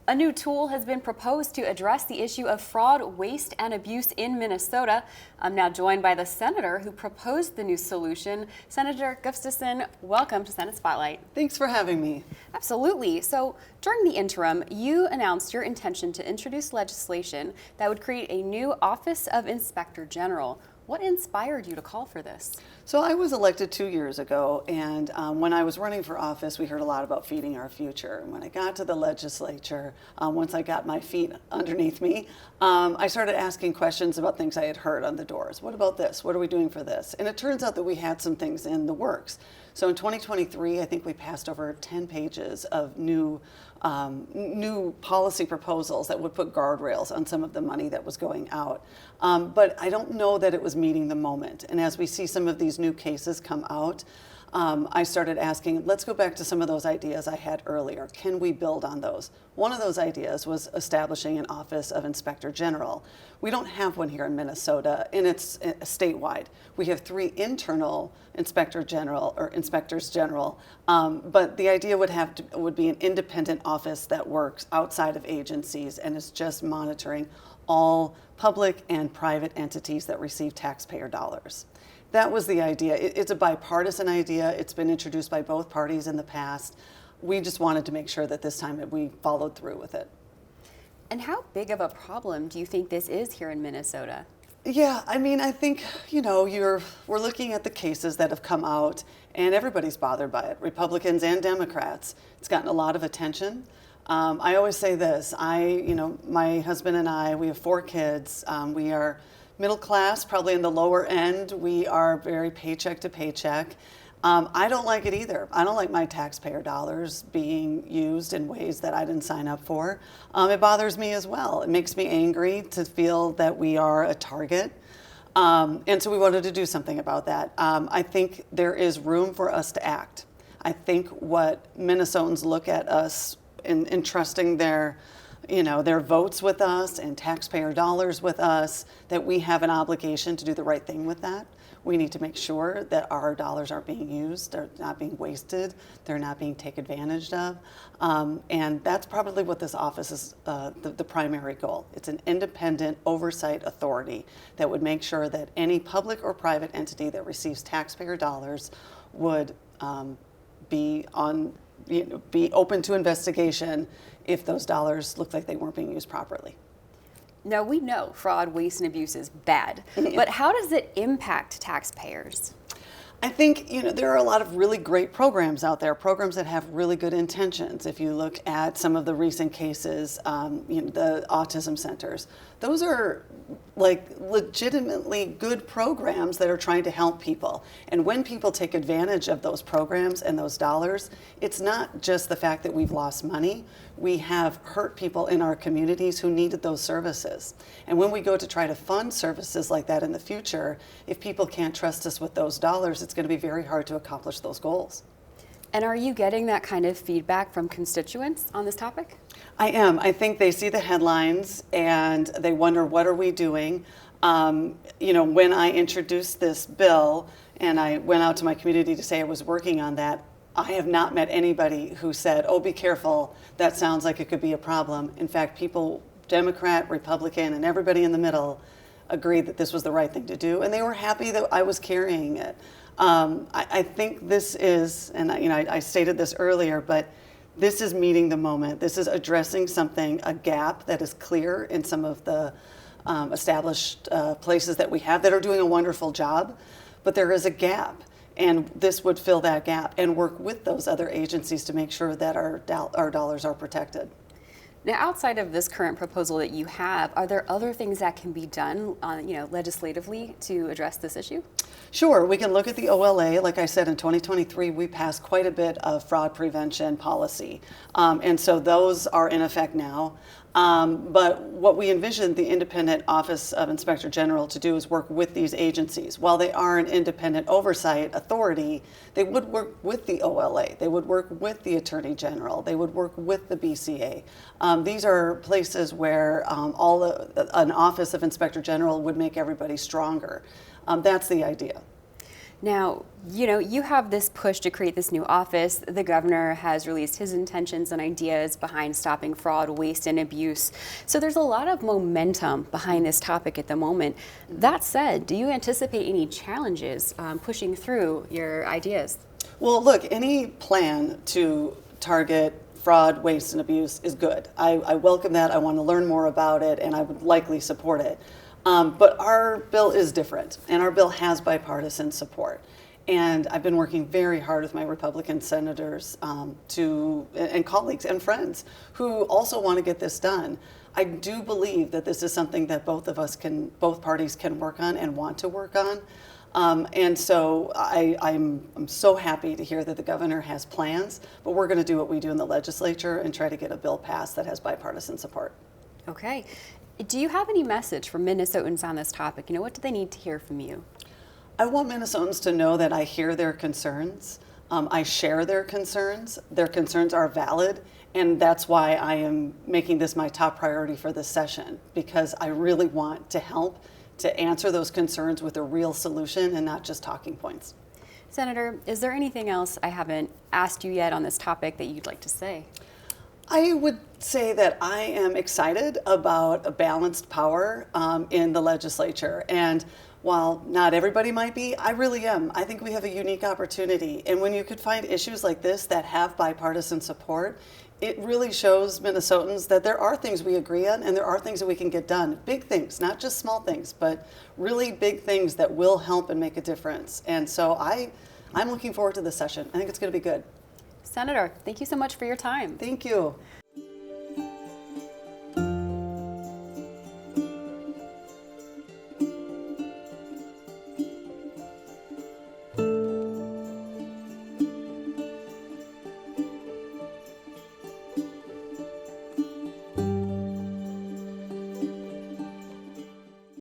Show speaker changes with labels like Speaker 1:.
Speaker 1: A new tool has been proposed to address the issue of fraud, waste, and abuse in Minnesota. I'm now joined by the senator who proposed the new solution. Senator Gustafson, welcome to Senate Spotlight.
Speaker 2: Thanks for having me.
Speaker 1: Absolutely. So during the interim, you announced your intention to introduce legislation that would create a new Office of Inspector General. What inspired you to call for this?
Speaker 2: So I was elected 2 years ago, and when I was running for office, we heard a lot about feeding our future. And when I got to the legislature, once I got my feet underneath me, I started asking questions about things I had heard on the doors. What about this? What are we doing for this? And it turns out that we had some things in the works. So in 2023, I think we passed over 10 pages of new policy proposals that would put guardrails on some of the money that was going out. But I don't know that it was meeting the moment. And as we see some of these new cases come out, I started asking, let's go back to some of those ideas I had earlier. Can we build on those? One of those ideas was establishing an Office of Inspector General. We don't have one here in Minnesota, and it's statewide. We have 3 internal Inspectors General, but the idea would be an independent office that works outside of agencies and is just monitoring all public and private entities that receive taxpayer dollars. That was the idea. It's a bipartisan idea. It's been introduced by both parties in the past. We just wanted to make sure that this time we followed through with it.
Speaker 1: And how big of a problem do you think this is here in Minnesota?
Speaker 2: Yeah, I mean, I think, we're looking at the cases that have come out, and everybody's bothered by it, Republicans and Democrats. It's gotten a lot of attention. I always say this, my husband and I, we have 4 kids. We are middle class, probably in the lower end. We are very paycheck to paycheck. I don't like it either. I don't like my taxpayer dollars being used in ways that I didn't sign up for. It bothers me as well. It makes me angry to feel that we are a target. And so we wanted to do something about that. I think there is room for us to act. I think what Minnesotans look at us in entrusting their votes with us and taxpayer dollars with us, that we have an obligation to do the right thing with that. We need to make sure that our dollars aren't being used, they're not being wasted, they're not being taken advantage of. And that's probably what this office is, the primary goal. It's an independent oversight authority that would make sure that any public or private entity that receives taxpayer dollars would be open to investigation if those dollars looked like they weren't being used properly.
Speaker 1: Now, we know fraud, waste, and abuse is bad, but how does it impact taxpayers?
Speaker 2: I think there are a lot of really great programs out there, programs that have really good intentions. If you look at some of the recent cases, the autism centers, those are like legitimately good programs that are trying to help people. And when people take advantage of those programs and those dollars, it's not just the fact that we've lost money. We have hurt people in our communities who needed those services. And when we go to try to fund services like that in the future, if people can't trust us with those dollars, it's going to be very hard to accomplish those goals.
Speaker 1: And are you getting that kind of feedback from constituents on this topic?
Speaker 2: I am. I think they see the headlines and they wonder, what are we doing? When I introduced this bill and I went out to my community to say I was working on that, I have not met anybody who said, oh, be careful, that sounds like it could be a problem. In fact, people, Democrat, Republican, and everybody in the middle agreed that this was the right thing to do, and they were happy that I was carrying it. I think this is, and I stated this earlier, but this is meeting the moment. This is addressing something, a gap that is clear in some of the established places that we have that are doing a wonderful job, but there is a gap. And this would fill that gap and work with those other agencies to make sure that our dollars are protected.
Speaker 1: Now, outside of this current proposal that you have, are there other things that can be done, legislatively to address this issue?
Speaker 2: Sure, we can look at the OLA. Like I said, in 2023, we passed quite a bit of fraud prevention policy. And so those are in effect now. But what we envisioned the independent Office of Inspector General to do is work with these agencies. While they are an independent oversight authority, they would work with the OLA, they would work with the Attorney General, they would work with the BCA. These are places where an Office of Inspector General would make everybody stronger. That's the idea.
Speaker 1: Now, you have this push to create this new office. The governor has released his intentions and ideas behind stopping fraud, waste, and abuse. So there's a lot of momentum behind this topic at the moment. That said, do you anticipate any challenges pushing through your ideas?
Speaker 2: Well, look, any plan to target fraud, waste, and abuse is good. I welcome that. I want to learn more about it, and I would likely support it. But our bill is different, and our bill has bipartisan support. And I've been working very hard with my Republican senators and colleagues and friends who also want to get this done. I do believe that this is something that both parties can work on and want to work on. And so I'm so happy to hear that the governor has plans, but we're going to do what we do in the legislature and try to get a bill passed that has bipartisan support.
Speaker 1: Okay. Do you have any message for Minnesotans on this topic? What do they need to hear from you?
Speaker 2: I want Minnesotans to know that I hear their concerns. I share their concerns. Their concerns are valid, and that's why I am making this my top priority for this session, because I really want to help to answer those concerns with a real solution and not just talking points.
Speaker 1: Senator, is there anything else I haven't asked you yet on this topic that you'd like to say?
Speaker 2: I would say that I am excited about a balanced power in the legislature. And while not everybody might be, I really am. I think we have a unique opportunity. And when you could find issues like this that have bipartisan support, it really shows Minnesotans that there are things we agree on and there are things that we can get done. Big things, not just small things, but really big things that will help and make a difference. And so I'm looking forward to this session. I think it's going to be good.
Speaker 1: Senator, thank you so much for your time.
Speaker 2: Thank you.